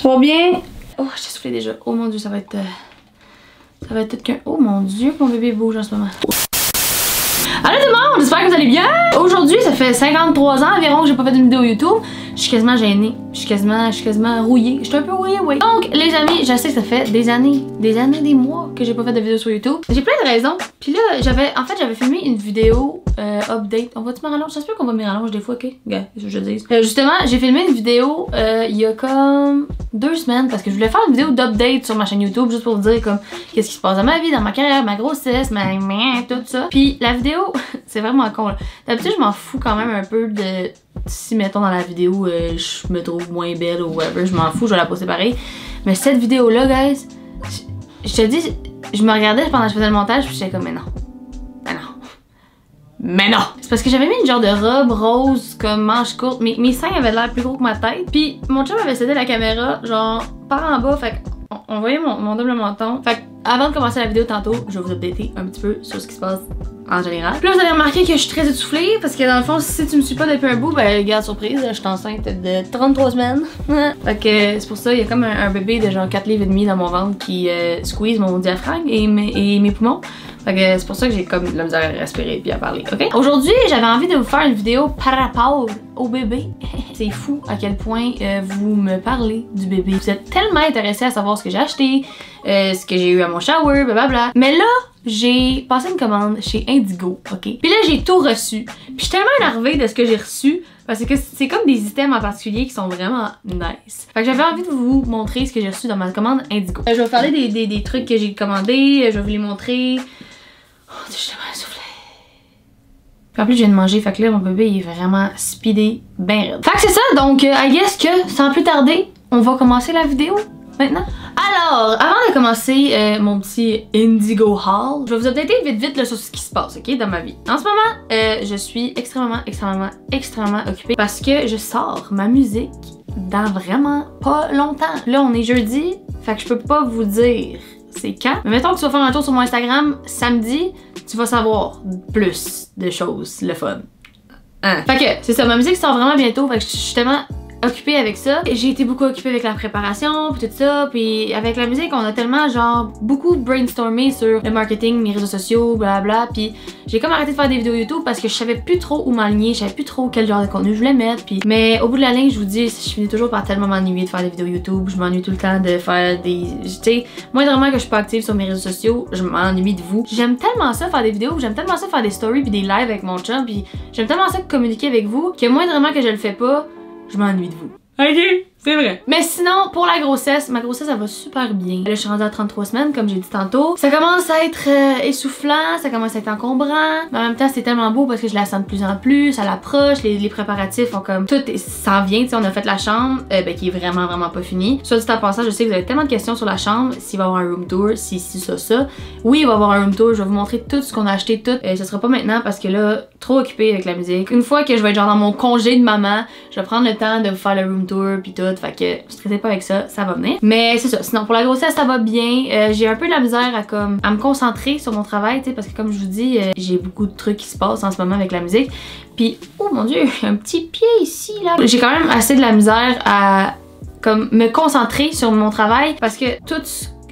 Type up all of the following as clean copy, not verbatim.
pas bien. Oh, j'ai soufflé déjà. Oh mon dieu, ça va être tout qu'un... Oh mon dieu, mon bébé bouge en ce moment. Allô tout le monde, j'espère que vous allez bien. Aujourd'hui, ça fait 53 ans environ que j'ai pas fait une vidéo YouTube. Je suis quasiment gênée. Je suis quasiment rouillée. Je suis un peu rouillée, oui. Donc, les amis, je sais que ça fait des années, des mois que j'ai pas fait de vidéo sur YouTube. J'ai plein de raisons. Puis là, j'avais filmé une vidéo update. On va-tu me rallonger? Ça se peut qu'on va me rallonger des fois, ok? Yeah, c'est ce que je dis. Justement, j'ai filmé une vidéo il y a comme 2 semaines parce que je voulais faire une vidéo d'update sur ma chaîne YouTube juste pour vous dire comme qu'est-ce qui se passe dans ma vie, dans ma carrière, ma grossesse, tout ça. Puis la vidéo, c'est vraiment con là. D'habitude, je m'en fous quand même un peu de si mettons dans la vidéo je me trouve moins belle ou whatever, je m'en fous, je vais la poster pareil. Mais cette vidéo là, guys, je te dis, je me regardais pendant que je faisais le montage puis j'étais comme mais non. Mais non! C'est parce que j'avais mis une genre de robe rose comme manche courte. Mes seins avaient l'air plus gros que ma tête. Puis mon chum avait cédé la caméra genre par en bas. Fait qu'on voyait mon double menton. Fait avant de commencer la vidéo tantôt, je vais vous updater un petit peu sur ce qui se passe en général. Puis là vous allez remarquer que je suis très essoufflée. Parce que dans le fond, si tu me suis pas depuis un bout, ben garde surprise, je suis enceinte de 33 semaines. Fait que c'est pour ça, il y a comme un bébé de genre 4 livres et demi dans mon ventre qui squeeze mon diaphragme et mes poumons. Fait que c'est pour ça que j'ai comme de la misère à respirer puis à parler, ok? Aujourd'hui, j'avais envie de vous faire une vidéo par rapport au bébé. C'est fou à quel point vous me parlez du bébé. Vous êtes tellement intéressés à savoir ce que j'ai acheté, ce que j'ai eu à mon shower, blablabla. Mais là, j'ai passé une commande chez Indigo, ok? Puis là, j'ai tout reçu. Puis je suis tellement énervée de ce que j'ai reçu parce que c'est comme des items en particulier qui sont vraiment nice. Fait que j'avais envie de vous montrer ce que j'ai reçu dans ma commande Indigo. Je vais vous parler des trucs que j'ai commandés, je vais vous les montrer. Oh, je suis tellement essoufflée. Puis en plus, je viens de manger, fait que là, mon bébé, il est vraiment speedé, ben raide. Fait que c'est ça, donc, I guess que, sans plus tarder, on va commencer la vidéo maintenant. Alors, avant de commencer mon petit Indigo haul, je vais vous updater vite là, sur ce qui se passe, ok, dans ma vie. En ce moment, je suis extrêmement occupée parce que je sors ma musique dans vraiment pas longtemps. Là, on est jeudi, fait que je peux pas vous dire c'est quand. Mais mettons que tu vas faire un tour sur mon Instagram samedi, tu vas savoir plus de choses, le fun. Hein? Fait que c'est ça, ma musique sort vraiment bientôt, fait que je suis tellement occupée avec ça. J'ai été beaucoup occupée avec la préparation, puis tout ça, puis avec la musique, on a tellement genre beaucoup brainstormé sur le marketing, mes réseaux sociaux, blablabla, puis j'ai comme arrêté de faire des vidéos YouTube parce que je savais plus trop où m'aligner, je savais plus trop quel genre de contenu je voulais mettre, puis mais au bout de la ligne, je vous dis, je finis toujours par tellement m'ennuyer de faire des vidéos YouTube, je m'ennuie tout le temps de faire des, tu sais, moindrement que je suis pas active sur mes réseaux sociaux, je m'ennuie de vous. J'aime tellement ça faire des vidéos, j'aime tellement ça faire des stories puis des lives avec mon chum, puis j'aime tellement ça communiquer avec vous que moindrement que je le fais pas, je m'ennuie de vous. Ok, c'est vrai. Mais sinon, pour la grossesse, ma grossesse, elle va super bien. Là, je suis rendue à 33 semaines, comme j'ai dit tantôt. Ça commence à être essoufflant, ça commence à être encombrant. Mais en même temps, c'est tellement beau parce que je la sens de plus en plus, ça l'approche, les préparatifs ont comme... Tout s'en vient, tu sais, on a fait la chambre, qui est vraiment pas finie. Soit dit en passant, je sais que vous avez tellement de questions sur la chambre, s'il va y avoir un room tour, si ça. Oui, il va y avoir un room tour, je vais vous montrer tout ce qu'on a acheté, tout. Ce sera pas maintenant parce que là, trop occupée avec la musique. Une fois que je vais être genre dans mon congé de maman, je vais prendre le temps de vous faire le room tour pis tout. Fait que stressez pas avec ça, ça va venir. Mais c'est ça, sinon pour la grossesse ça va bien. J'ai un peu de la misère à me concentrer sur mon travail, tu sais, parce que comme je vous dis, j'ai beaucoup de trucs qui se passent en ce moment avec la musique. Puis oh mon dieu, un petit pied ici là. J'ai quand même assez de la misère à comme me concentrer sur mon travail parce que tout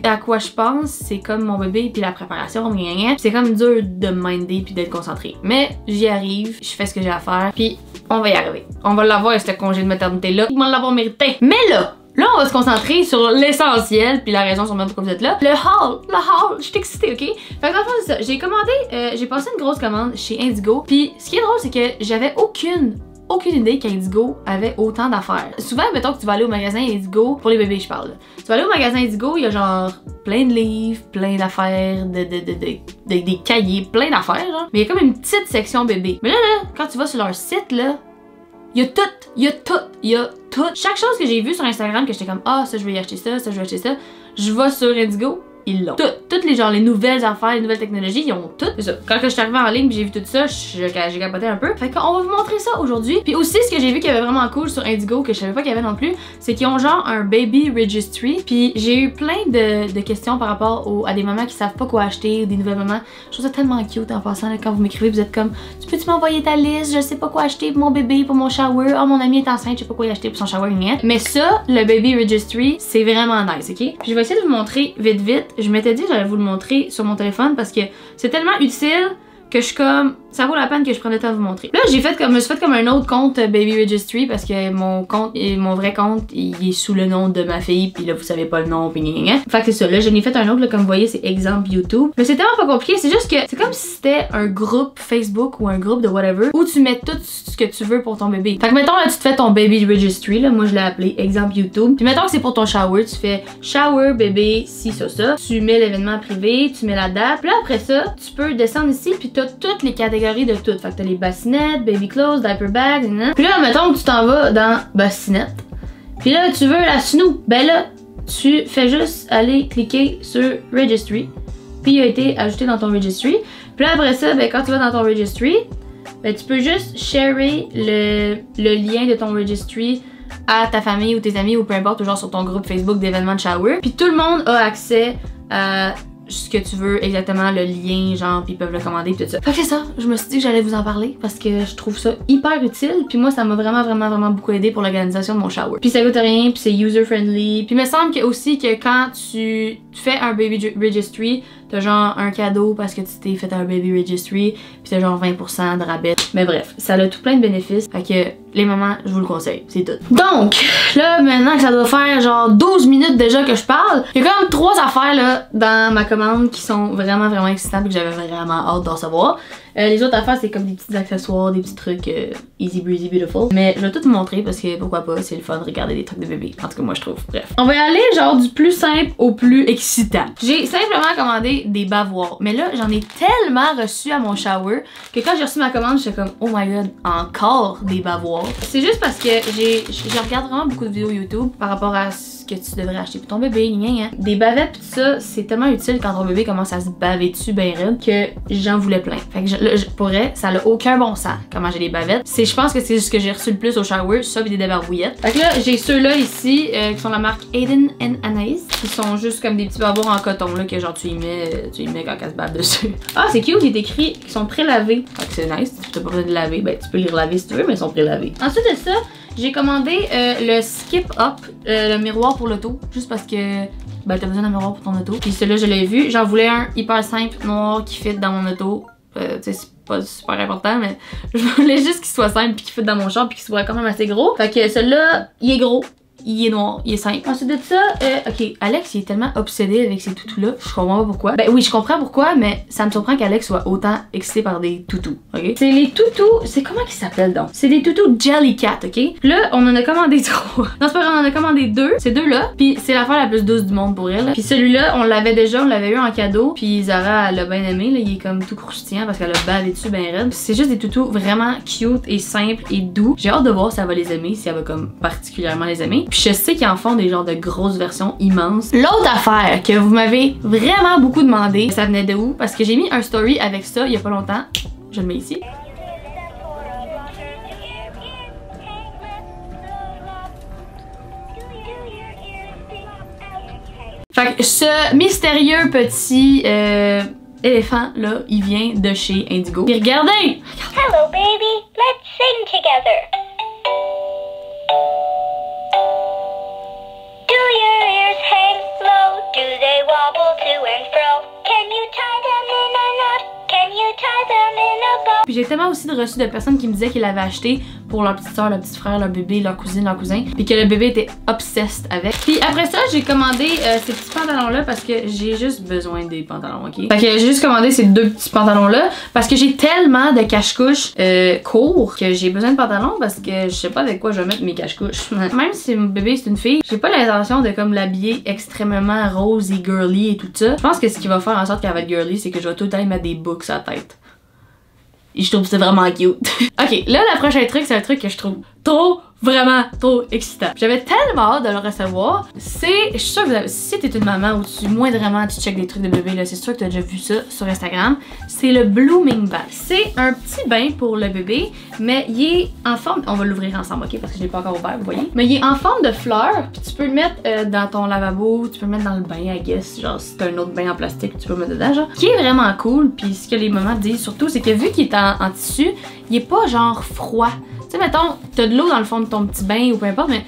à quoi je pense, c'est comme mon bébé puis la préparation, c'est comme dur de me minder puis d'être concentré. Mais j'y arrive, je fais ce que j'ai à faire, puis on va y arriver. On va l'avoir ce congé de maternité là, ils vont l'avoir mérité. Mais là, on va se concentrer sur l'essentiel, puis la raison sûrement pourquoi vous êtes là. Le haul, je suis excitée, ok? Fait que dans le fond, c'est ça. J'ai commandé, j'ai passé une grosse commande chez Indigo, puis ce qui est drôle, c'est que j'avais aucune idée qu'Indigo avait autant d'affaires. Souvent, mettons que tu vas aller au magasin Indigo, pour les bébés je parle, tu vas aller au magasin Indigo, il y a genre plein de livres, plein d'affaires, des cahiers, plein d'affaires genre. Mais il y a comme une petite section bébé. Mais là, quand tu vas sur leur site là, il y a tout. Chaque chose que j'ai vue sur Instagram que j'étais comme ah ça je vais y acheter ça, je vais acheter ça, je vais sur Indigo, ils l'ont. Toutes les genre les nouvelles affaires, les nouvelles technologies, ils ont toutes. C'est ça. Quand je suis arrivée en ligne, j'ai vu tout ça, j'ai capoté un peu. Fait qu'on va vous montrer ça aujourd'hui. Puis aussi, ce que j'ai vu qu'il y avait vraiment cool sur Indigo, que je savais pas qu'il y avait non plus, c'est qu'ils ont genre un baby registry. Puis j'ai eu plein de questions par rapport à des mamans qui savent pas quoi acheter, ou des nouvelles mamans. Je trouve ça tellement cute en passant, là, quand vous m'écrivez, vous êtes comme, tu peux-tu m'envoyer ta liste, je sais pas quoi acheter pour mon bébé, pour mon shower, oh mon ami est enceinte, je sais pas quoi y acheter pour son shower, rien. Mais ça, le baby registry, c'est vraiment nice, ok? Puis je vais essayer de vous montrer vite. Je m'étais dit que j'allais vous le montrer sur mon téléphone parce que c'est tellement utile que je suis comme, ça vaut la peine que je prenne le temps de vous montrer. Là, je me suis fait comme un autre compte Baby Registry parce que mon vrai compte, il est sous le nom de ma fille, puis là, vous savez pas le nom, puis gna. Fait que c'est ça. Là, je n'ai fait un autre, là, comme vous voyez, c'est exemple YouTube. Mais c'est tellement pas compliqué, c'est juste que c'est comme si c'était un groupe Facebook ou un groupe de whatever où tu mets tout ce que tu veux pour ton bébé. Fait que mettons, là, tu te fais ton Baby Registry, là, moi je l'ai appelé exemple YouTube. Puis mettons que c'est pour ton shower, tu fais shower, bébé, ci, ça. Tu mets l'événement privé, tu mets la date. Puis là, après ça, tu peux descendre ici, puis t'as toutes les catégories de tout. Fait que t'as les bassinettes, baby clothes, diaper bags, etc. Puis là, mettons que tu t'en vas dans bassinette. Puis là, tu veux la Snoop. Ben là, tu fais juste aller cliquer sur Registry. Puis il a été ajouté dans ton Registry. Puis là, après ça, ben quand tu vas dans ton Registry, ben tu peux juste sharer le lien de ton Registry à ta famille ou tes amis ou peu importe, genre sur ton groupe Facebook d'événements de shower. Puis tout le monde a accès à ce que tu veux, exactement le lien, genre, puis ils peuvent le commander, pis tout ça. Fait que c'est ça, je me suis dit que j'allais vous en parler parce que je trouve ça hyper utile, puis moi ça m'a vraiment beaucoup aidé pour l'organisation de mon shower. Puis ça coûte rien, puis c'est user friendly, puis il me semble que aussi que quand tu fais un baby registry, t'as genre un cadeau parce que tu t'es fait un baby registry, puis t'as genre 20% de rabais. Mais bref, ça a tout plein de bénéfices, fait que les mamans, je vous le conseille, c'est tout. Donc, là maintenant que ça doit faire genre 12 minutes déjà que je parle, il y a quand même 3 affaires là dans ma commande qui sont vraiment excitantes et que j'avais vraiment hâte d'en recevoir. Les autres affaires, c'est comme des petits accessoires, des petits trucs easy breezy beautiful. Mais je vais tout vous montrer parce que pourquoi pas, c'est le fun de regarder des trucs de bébé. En tout cas, moi je trouve. Bref. On va y aller genre du plus simple au plus excitant. J'ai simplement commandé des bavoirs. Mais là, j'en ai tellement reçu à mon shower que quand j'ai reçu ma commande, j'étais comme oh my god, encore des bavoirs. C'est juste parce que je regarde vraiment beaucoup de vidéos YouTube par rapport à ce que tu devrais acheter pour ton bébé, gna. Des bavettes pis tout ça, c'est tellement utile quand ton bébé commence à se baver dessus ben raide que j'en voulais plein. Fait que pour vrai, ça n'a aucun bon sens comment j'ai des bavettes. Je pense que c'est ce que j'ai reçu le plus au shower, ça pis des débarbouillettes. Fait que là, j'ai ceux-là ici qui sont la marque Aiden & Anaïs, qui sont juste comme des petits bavoirs en coton là que genre tu y mets quand elle se bave dessus. Ah, c'est cute, il est écrit qu'ils sont pré-lavés. Fait que c'est nice, si tu t'as pas besoin de laver, ben tu peux les relaver si tu veux, mais ils sont pré-lavés. Ensuite de ça, j'ai commandé le Skip Up, le miroir pour l'auto, juste parce que ben t'as besoin d'un miroir pour ton auto. Puis celui-là je l'ai vu, j'en voulais un hyper simple, noir, qui fit dans mon auto. Tu sais, c'est pas super important, mais je voulais juste qu'il soit simple puis qu'il fit dans mon char puis qu'il soit quand même assez gros. Fait que celui-là, il est gros. Il est noir, il est simple. Ensuite de ça, ok, Alex il est tellement obsédé avec ces toutous-là, je comprends pas pourquoi. Ben oui, je comprends pourquoi, mais ça me surprend qu'Alex soit autant excité par des toutous, ok? C'est les toutous, c'est comment qu'ils s'appellent donc? C'est des toutous Jellycat, ok? Là, on en a commandé 3. Non, c'est pas grave, on en a commandé 2. C'est 2-là, puis c'est l'affaire la plus douce du monde pour elle. Puis celui-là, on l'avait déjà, on l'avait eu en cadeau, puis Zara, elle l'a bien aimé, là, il est comme tout croustillant parce qu'elle a bavé dessus ben raide. C'est juste des toutous vraiment cute et simples et doux. J'ai hâte de voir si elle va les aimer, si elle va comme particulièrement les aimer. Puis je sais qu'ils en font des genres de grosses versions immenses. L'autre affaire que vous m'avez vraiment beaucoup demandé, ça venait de où? Parce que j'ai mis un story avec ça il y a pas longtemps. Je le mets ici. Fait que ce mystérieux petit éléphant là, il vient de chez Indigo. Puis regardez! Hello baby, let's sing together. Do your ears hang low? Do they wobble to and fro? Can you tie them in a knot? Can you tie them in a bow? Puis j'ai tellement aussi reçu de personnes qui me disaient qu'ils l'avaient acheté pour leur petite soeur, leur petit frère, leur bébé, leur cousine, leur cousin, puis que le bébé était obsessed avec. Puis après ça, j'ai commandé ces petits pantalons-là parce que j'ai juste besoin des pantalons, ok? Fait que j'ai juste commandé ces 2 petits pantalons-là parce que j'ai tellement de cache-couches courts que j'ai besoin de pantalons parce que je sais pas avec quoi je vais mettre mes cache-couches. Même si mon bébé c'est une fille, j'ai pas l'intention de comme l'habiller extrêmement rose et girly et tout ça. Je pense que ce qui va faire en sorte qu'elle va être girly, c'est que je vais tout le temps y mettre des books à la tête. Et je trouve que c'est vraiment cute. Ok, là, le prochain truc, c'est un truc que je trouve trop vraiment trop excitant. J'avais tellement hâte de le recevoir. Je suis sûre que si t'es une maman ou moindrement tu checkes des trucs de bébé, là, c'est sûr que t'as déjà vu ça sur Instagram. C'est le Blooming Bath. C'est un petit bain pour le bébé, mais il est en forme, on va l'ouvrir ensemble, ok, parce que je l'ai pas encore ouvert, vous voyez. Mais il est en forme de fleur, puis tu peux le mettre dans ton lavabo, tu peux le mettre dans le bain, I guess, genre si t'as un autre bain en plastique, tu peux le mettre dedans, genre. Qui est vraiment cool, puis ce que les mamans disent surtout, c'est que vu qu'il est en tissu, il est pas genre froid. Tu sais, mettons, t'as de l'eau dans le fond de ton petit bain ou peu importe, mais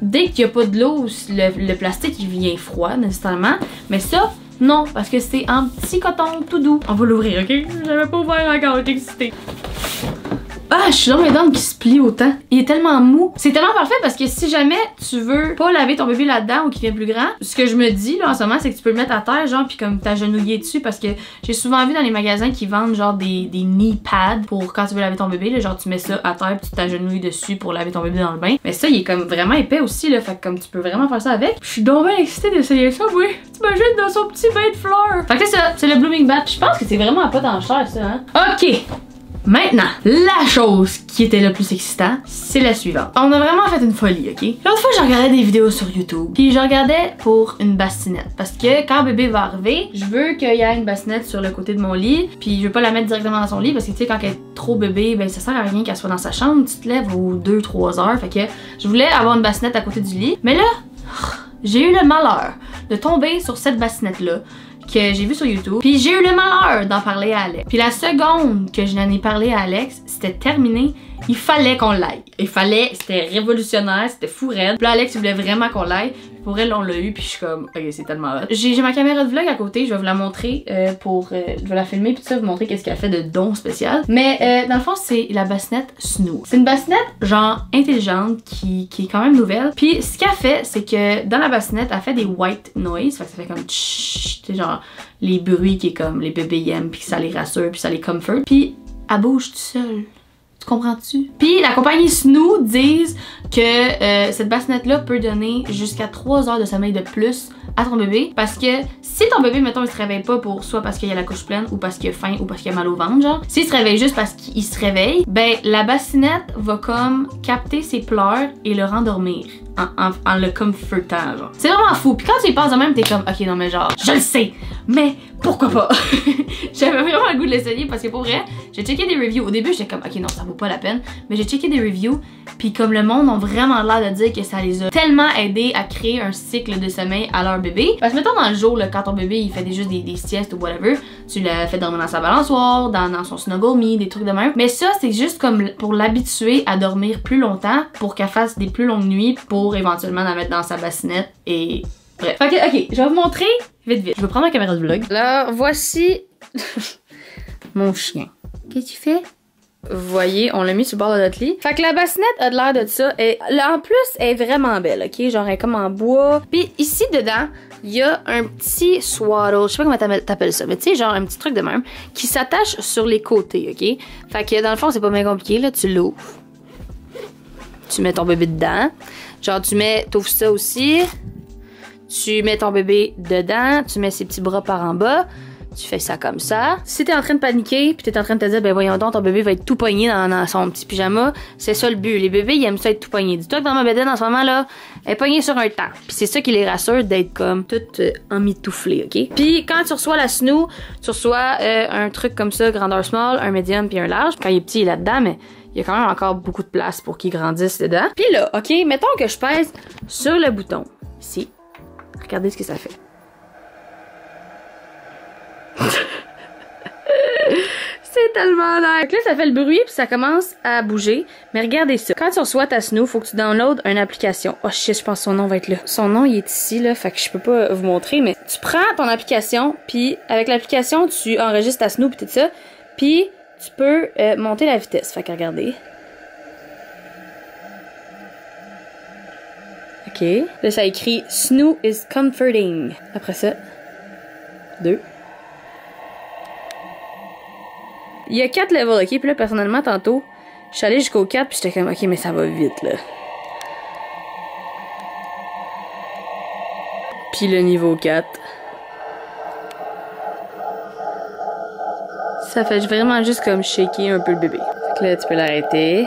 dès qu'il y a pas de l'eau, le plastique il vient froid nécessairement. Mais ça, non, parce que c'est en petit coton tout doux. On va l'ouvrir, ok? J'avais pas ouvert encore, j'étais excitée. Ah, je suis dans mes dents qui se plient autant. Il est tellement mou. C'est tellement parfait parce que si jamais tu veux pas laver ton bébé là-dedans ou qu'il devient plus grand, ce que je me dis là en ce moment, c'est que tu peux le mettre à terre, genre, puis comme t'agenouiller dessus parce que j'ai souvent vu dans les magasins qui vendent genre des knee pads pour quand tu veux laver ton bébé, là, genre tu mets ça à terre puis tu t'agenouilles dessus pour laver ton bébé dans le bain. Mais ça, il est comme vraiment épais aussi, là, fait que comme tu peux vraiment faire ça avec. Je suis donc bien excitée d'essayer ça, oui. T'imagines dans son petit bain de fleurs. Fait que c'est ça, c'est le Blooming Bath. Je pense que c'est vraiment pas tant cher ça, hein. Ok. Maintenant, la chose qui était le plus excitant, c'est la suivante. On a vraiment fait une folie, ok? L'autre fois, je regardais des vidéos sur YouTube, puis je regardais pour une bassinette. Parce que quand bébé va arriver, je veux qu'il y ait une bassinette sur le côté de mon lit, puis je veux pas la mettre directement dans son lit, parce que tu sais, quand elle est trop bébé, ben ça sert à rien qu'elle soit dans sa chambre, tu te lèves aux 2-3 heures, fait que je voulais avoir une bassinette à côté du lit. Mais là, j'ai eu le malheur de tomber sur cette bassinette-là, que j'ai vu sur YouTube. Puis j'ai eu le malheur d'en parler à Alex. Puis la seconde que je n'en ai parlé à Alex, c'était terminé. Il fallait qu'on l'aille. C'était révolutionnaire, c'était fou raide. Puis là, Alex, il voulait vraiment qu'on l'aille. Pour elle, on l'a eu, puis je suis comme, ok, c'est tellement hot. J'ai ma caméra de vlog à côté, je vais vous la montrer je vais la filmer, puis tout ça, vous montrer qu'est-ce qu'elle fait de don spécial. Mais dans le fond, c'est la bassinette Snoo. C'est une bassinette, genre, intelligente, qui est quand même nouvelle. Puis ce qu'elle fait, c'est que dans la bassinette, elle fait des white noise, fait que ça fait comme tch, tu sais, genre, les bruits qui est comme les bébés aiment, puis ça les rassure, puis ça les comfort. Puis elle bouge toute seule. Comprends-tu? Puis la compagnie Snoo disent que cette bassinette-là peut donner jusqu'à 3 heures de sommeil de plus à ton bébé. Parce que si ton bébé, mettons, il se réveille pas pour soit parce qu'il a la couche pleine ou parce qu'il a faim ou parce qu'il a mal au ventre, genre, s'il se réveille juste parce qu'il se réveille, ben la bassinette va comme capter ses pleurs et le rendormir. En le comfortant, genre. C'est vraiment fou. Puis quand tu y penses de même, t'es comme, ok, non, mais genre, je le sais, mais pourquoi pas? J'avais vraiment le goût de l'essayer parce que pour vrai, j'ai checké des reviews. Au début, j'étais comme, ok, non, ça vaut pas la peine. Mais j'ai checké des reviews, puis comme le monde ont vraiment l'air de dire que ça les a tellement aidés à créer un cycle de sommeil à leur bébé. Parce que mettons dans le jour, là, quand ton bébé il fait juste des siestes ou whatever, tu l'as fait dormir dans sa balançoire, dans son snuggle me, des trucs de même. Mais ça, c'est juste comme pour l'habituer à dormir plus longtemps, pour qu'elle fasse des plus longues nuits, pour éventuellement la mettre dans sa bassinette et bref. Fait que, ok, je vais vous montrer vite. Je vais prendre ma caméra de vlog. Là, voici mon chien. Qu'est-ce que tu fais? Vous voyez, on l'a mis sur le bord de notre lit. Fait que la bassinette a de l'air de ça. Et là, en plus, elle est vraiment belle, ok? Genre, elle est comme en bois. Puis ici, dedans, il y a un petit swaddle, je sais pas comment t'appelles ça, mais tu sais, genre un petit truc de même, qui s'attache sur les côtés, ok? Fait que dans le fond, c'est pas bien compliqué, là, tu l'ouvres. Tu mets ton bébé dedans. Genre, t'ouvres ça aussi. Tu mets ton bébé dedans. Tu mets ses petits bras par en bas. Tu fais ça comme ça. Si t'es en train de paniquer, puis t'es en train de te dire, ben voyons donc, ton bébé va être tout pogné dans son petit pyjama, c'est ça le but. Les bébés, ils aiment ça être tout pogné. Dis-toi que dans ma bedaine, en ce moment, là, elle est pognée sur un temps. Puis c'est ça qui les rassure d'être comme toute emmitouflée, ok? Puis quand tu reçois la Snoo, tu reçois un truc comme ça, grandeur small, un medium, puis un large. Quand il est petit, il est là-dedans, mais il y a quand même encore beaucoup de place pour qu'il grandisse dedans. Puis là, ok, mettons que je pèse sur le bouton, ici. Regardez ce que ça fait. C'est tellement nice. Donc là, ça fait le bruit puis ça commence à bouger. Mais regardez ça. Quand tu reçois ta Snoo, faut que tu downloads une application. Oh shit, je pense que son nom va être là. Son nom, il est ici, là. Fait que je peux pas vous montrer, mais tu prends ton application, puis avec l'application, tu enregistres ta Snoo puis tout ça. Puis tu peux monter la vitesse. Fait que regardez. Ok. Là, ça écrit Snoo is comforting. Après ça, 2. Il y a 4 levels, ok? Puis là, personnellement, tantôt, je suis allée jusqu'au 4, puis j'étais comme, ok, mais ça va vite, là. Puis le niveau 4. Ça fait vraiment juste comme shaker un peu le bébé. Fait que là, tu peux l'arrêter.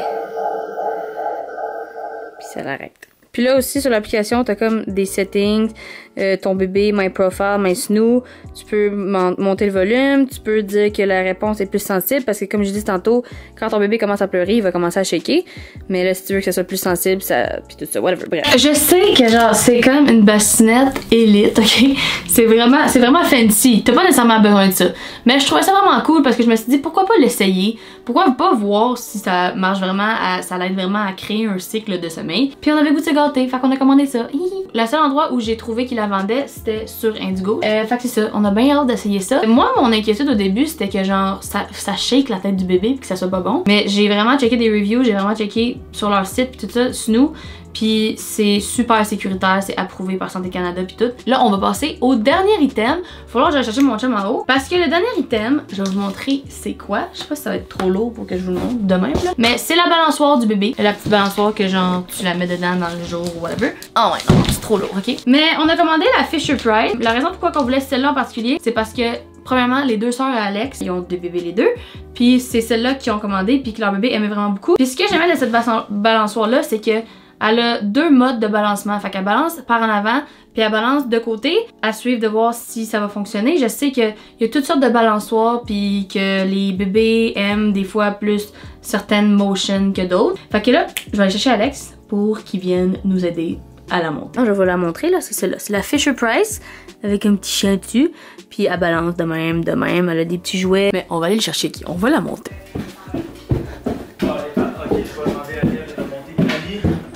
ça l'arrête. Puis là aussi sur l'application, t'as comme des settings, ton bébé, My Profile, My Snoo. Tu peux monter le volume, tu peux dire que la réponse est plus sensible parce que comme je dis tantôt, quand ton bébé commence à pleurer, il va commencer à shaker. Mais là, si tu veux que ça soit plus sensible, ça, puis tout ça, whatever. Bref. Je sais que genre c'est comme une bassinette élite, ok? C'est vraiment fancy. T'as pas nécessairement besoin de ça. Mais je trouvais ça vraiment cool parce que je me suis dit pourquoi pas l'essayer? Pourquoi pas voir si ça marche vraiment, ça l'aide vraiment à créer un cycle de sommeil. Puis on avait goût de se gâter, fait qu'on a commandé ça. Le seul endroit où j'ai trouvé qu'il la vendait, c'était sur Indigo. Fait que c'est ça, on a bien hâte d'essayer ça. Moi, mon inquiétude au début, c'était que genre ça shake la tête du bébé puis que ça soit pas bon. Mais j'ai vraiment checké des reviews, j'ai vraiment checké sur leur site puis tout ça, Snoo. Puis c'est super sécuritaire, c'est approuvé par Santé Canada puis tout. Là, on va passer au dernier item. Il va falloir que j'aille chercher mon chum en haut. Parce que le dernier item, je vais vous montrer c'est quoi. Je sais pas si ça va être trop lourd pour que je vous le montre de même là. Mais c'est la balançoire du bébé. La petite balançoire que genre tu la mets dedans dans le jour ou whatever. Ah ouais, non, c'est trop lourd, ok? Mais on a commandé la Fisher-Price. La raison pourquoi on voulait celle-là en particulier, c'est parce que premièrement, les deux sœurs Alex, ils ont des bébés les deux. Puis c'est celle-là qui ont commandé puis que leur bébé aimait vraiment beaucoup. Puis ce que j'aimais de cette balançoire-là, c'est que elle a deux modes de balancement. Fait qu'elle balance par en avant, puis elle balance de côté, à suivre de voir si ça va fonctionner. Je sais qu'il y a toutes sortes de balançoires, puis que les bébés aiment des fois plus certaines motions que d'autres. Fait que là, je vais aller chercher Alex pour qu'il vienne nous aider à la monter. Je vais la montrer, là, c'est celle-là. C'est la Fisher-Price, avec un petit chien dessus, puis elle balance de même, elle a des petits jouets. Mais on va aller le chercher, on va la monter.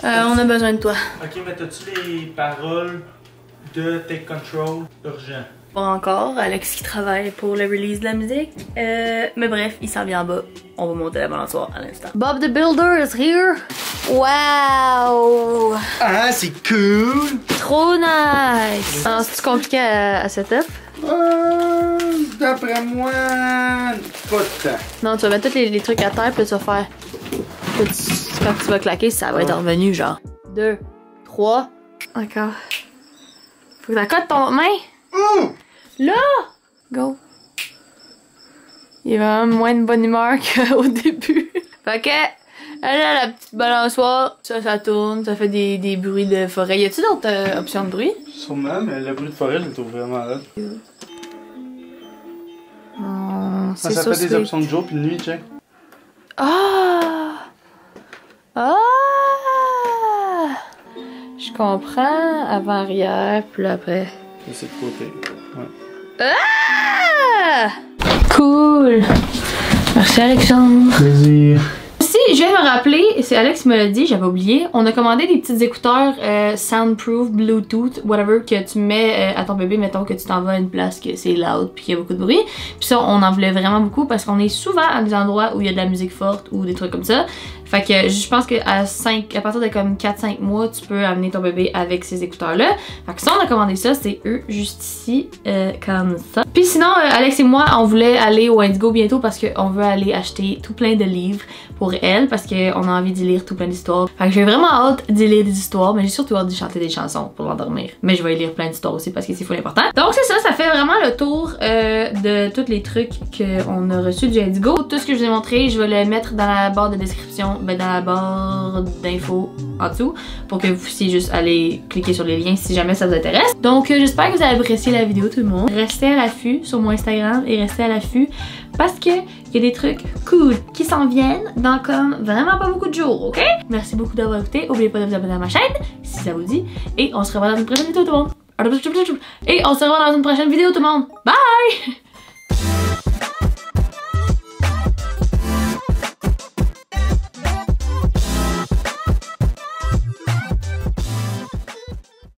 On a besoin de toi. Ok, mais t'as-tu les paroles de Take Control urgent? Pas encore, Alex qui travaille pour le release de la musique. Mais bref, il s'en vient en bas. On va monter la balançoire à l'instant. Bob the Builder is here! Wow! Ah, c'est cool! Trop nice! Alors, c'est-tu compliqué à setup? D'après moi, pas de temps. Non, tu vas mettre tous les trucs à terre, puis tu vas faire. Quand tu vas claquer, ça va être revenu, genre. 2, 3. D'accord. Faut que t'accotes ton main. Là! Go. Il est vraiment moins de bonne humeur qu'au début. Fait que, elle a la petite balançoire. Ça tourne, ça fait des bruits de forêt. Y a-tu d'autres options de bruit? Sûrement, mais le bruit de forêt, je le trouve vraiment là. Non, c'est ça fait des options de jour puis de nuit, check. Ah! Ah! Je comprends. Avant, arrière, puis après. C'est de côté. Ouais. Ah! Cool! Merci Alexandre. Plaisir. Si, je viens de me rappeler, c'est Alex qui me l'a dit, j'avais oublié. On a commandé des petits écouteurs soundproof, Bluetooth, whatever, que tu mets à ton bébé, mettons que tu t'en vas à une place que c'est loud puis qu'il y a beaucoup de bruit. Puis ça, on en voulait vraiment beaucoup parce qu'on est souvent à des endroits où il y a de la musique forte ou des trucs comme ça. Fait que je pense qu'à partir de comme 4-5 mois, tu peux amener ton bébé avec ces écouteurs-là. Fait que ça, on a commandé ça, c'est eux juste ici, comme ça. Puis sinon, Alex et moi, on voulait aller au Indigo bientôt parce qu'on veut aller acheter tout plein de livres pour elle parce qu'on a envie d'y lire tout plein d'histoires. Fait que j'ai vraiment hâte d'y lire des histoires, mais j'ai surtout hâte d'y chanter des chansons pour l'endormir. Mais je vais y lire plein d'histoires aussi parce que c'est full important. Donc c'est ça, ça fait vraiment le tour de tous les trucs qu'on a reçus du Indigo. Tout ce que je vous ai montré, je vais le mettre dans la barre de description, dans la barre d'infos en dessous pour que vous puissiez juste aller cliquer sur les liens si jamais ça vous intéresse. Donc j'espère que vous avez apprécié la vidéo tout le monde. Restez à l'affût sur mon Instagram et restez à l'affût parce que il y a des trucs cool qui s'en viennent dans comme vraiment pas beaucoup de jours, ok? Merci beaucoup d'avoir écouté. N'oubliez pas de vous abonner à ma chaîne si ça vous dit. Et on se revoit dans une prochaine vidéo tout le monde. Et on se revoit dans une prochaine vidéo tout le monde. Bye!